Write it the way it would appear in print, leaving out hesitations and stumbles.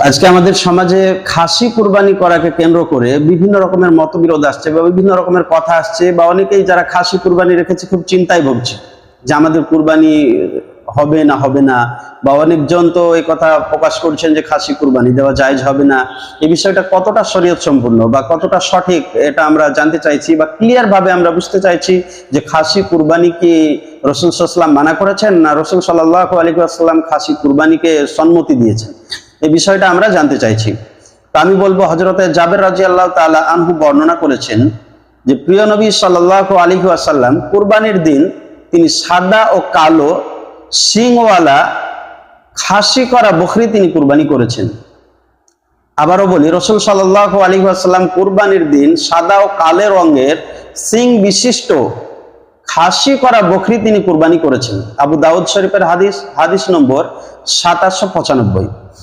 আজকে আমাদের সমাজে খাসি কুরবানি করাকে কেন্দ্র করে বিভিন্ন রকমের মতবিরোধ আসছে বা বিভিন্ন রকমের কথা আসছে, বা অনেকেই যারা খাসি কুরবানি রেখেছে খুব চিন্তায় ভুগছে যে আমাদের কুরবানি হবে না হবে না, বা অনেকজন তো এই কথা প্রকাশ করছেন যে খাসি কুরবানি দেওয়া জায়েজ হবে না। এই বিষয়টা কতটা শরীয়ত সম্পূর্ণ বা কতটা সঠিক এটা আমরা জানতে চাইছি, বা ক্লিয়ার ভাবে আমরা বুঝতে চাইছি যে খাসি কুরবানি কি রাসূল সাল্লাল্লাহু আলাইহি ওয়াসাল্লাম মানা করেছেন, না রাসূল সাল্লাল্লাহু আলাইহি ওয়াসাল্লাম খাসি কুরবানিকে সম্মতি দিয়েছেন। এই বিষয়টা আমরা জানতে চাইছি। তো আমি বলবো, হযরতে জাবের রাদিয়াল্লাহু তাআলা আনহু বর্ণনা করেছেন যে প্রিয় নবী সাল্লাল্লাহু আলাইহি ওয়াসাল্লাম কুরবানির দিন তিনি সাদা ও কালো শিংওয়ালা খাসি করা বকরি তিনি কুরবানি করেছেন। আবারও বলি, রাসূল সাল্লাল্লাহু আলাইহি ওয়াসাল্লাম কুরবানির দিন সাদা ও কালো রঙের শিং বিশিষ্ট খাসি করা বকরি তিনি কুরবানি করেছেন। আবু দাউদ শরীফের হাদিস, হাদিস নম্বর 2795।